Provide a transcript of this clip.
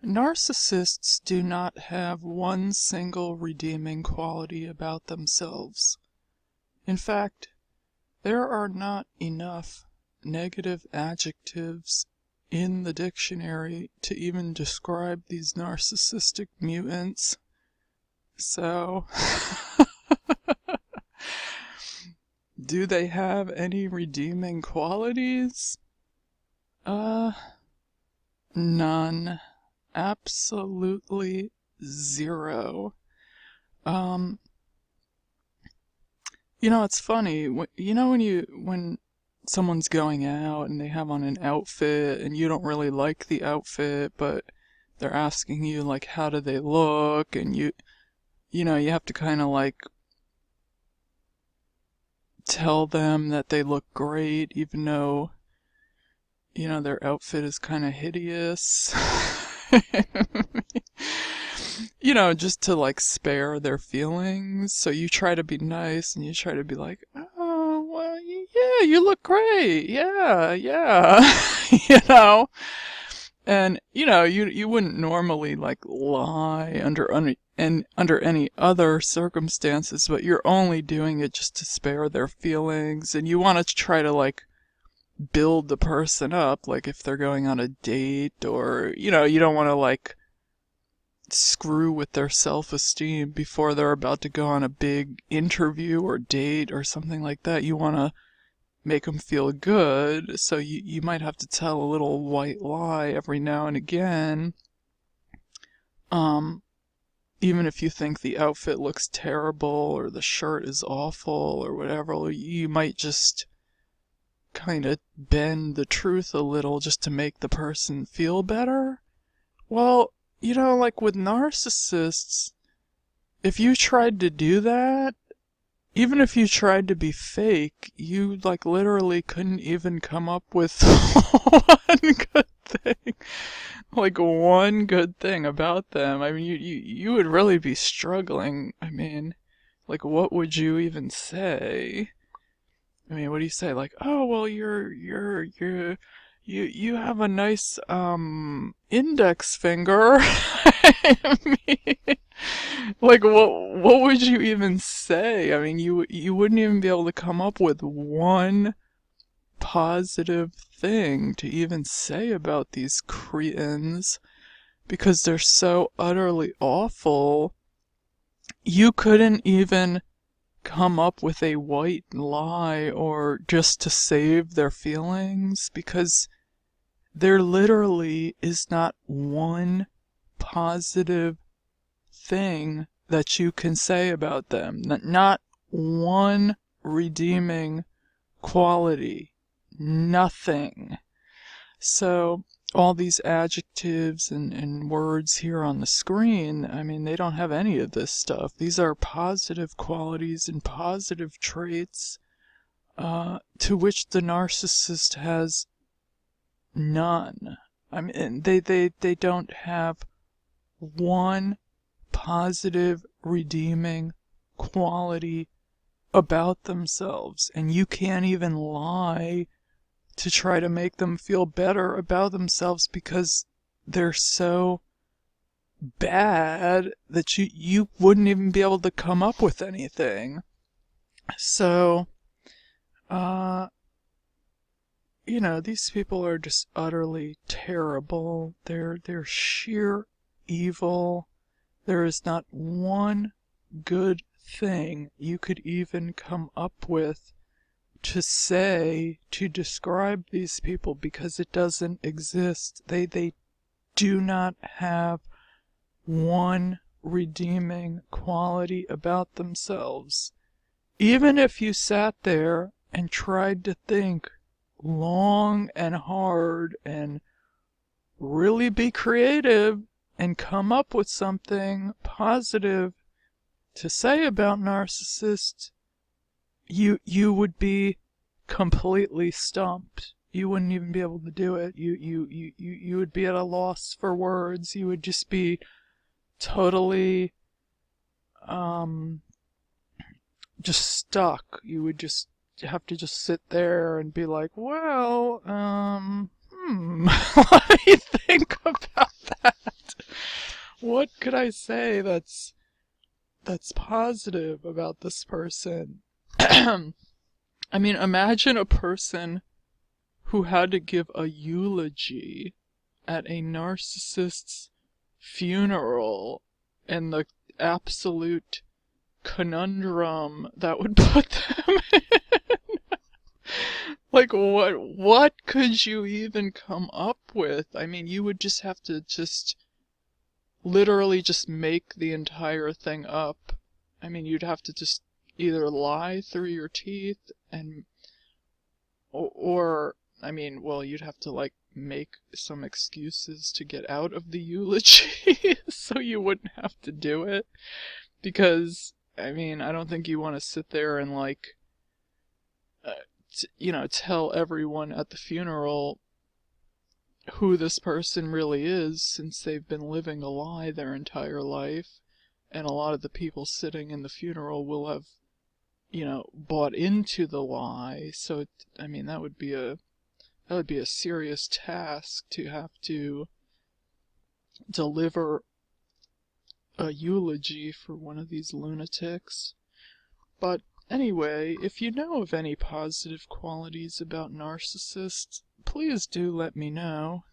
Narcissists do not have one single redeeming quality about themselves. In fact, there are not enough negative adjectives in the dictionary to even describe these narcissistic mutants. So, do they have any redeeming qualities? None. Absolutely zero. It's funny. When someone's going out and they have on an outfit and you don't really like the outfit, but they're asking you like how do they look, and you have to kind of like tell them that they look great even though their outfit is kind of hideous. Just to like spare their feelings. So you try to be nice and you try to be like, oh, well, yeah, you look great. Yeah. And you wouldn't normally like lie under any other circumstances, but you're only doing it just to spare their feelings, and you want to try to like build the person up, like if they're going on a date, or you don't want to like screw with their self-esteem before they're about to go on a big interview or date or something like that. You want to make them feel good, so you might have to tell a little white lie every now and again, even if you think the outfit looks terrible or the shirt is awful or whatever. You might just kind of bend the truth a little just to make the person feel better. Well, like with narcissists, if you tried to do that, even if you tried to be fake, you like literally couldn't even come up with one good thing. Like one good thing about them. I mean, you would really be struggling. I mean, like what would you even say? I mean, what do you say? Like, oh, well, you have a nice, index finger. I mean, like, what would you even say? I mean, you wouldn't even be able to come up with one positive thing to even say about these cretins, because they're so utterly awful. You couldn't even come up with a white lie or just to save their feelings, because there literally is not one positive thing that you can say about them. Not one redeeming quality. Nothing. So all these adjectives and words here on the screen, I mean, they don't have any of this stuff. These are positive qualities and positive traits to which the narcissist has none. I mean, they don't have one positive redeeming quality about themselves, and you can't even lie to try to make them feel better about themselves, because they're so bad that you wouldn't even be able to come up with anything. So these people are just utterly terrible. They're sheer evil. There is not one good thing you could even come up with to say to describe these people, because it doesn't exist. They do not have one redeeming quality about themselves. Even if you sat there and tried to think long and hard and really be creative and come up with something positive to say about narcissists, you would be completely stumped. You wouldn't even be able to do it. You would be at a loss for words. You would just be totally just stuck. You would just have to just sit there and be like, well, let me think about that. could I say that's positive about this person? I mean, imagine a person who had to give a eulogy at a narcissist's funeral, and the absolute conundrum that would put them in. Like, what could you even come up with? I mean, you would just have to literally just make the entire thing up. I mean, you'd have to just either lie through your teeth or I mean, well, you'd have to like make some excuses to get out of the eulogy so you wouldn't have to do it. Because, I mean, I don't think you want to sit there and like, tell everyone at the funeral who this person really is, since they've been living a lie their entire life, and a lot of the people sitting in the funeral will have, bought into the lie. So, I mean, that would be a serious task to have to deliver a eulogy for one of these lunatics. But anyway, if you know of any positive qualities about narcissists, please do let me know.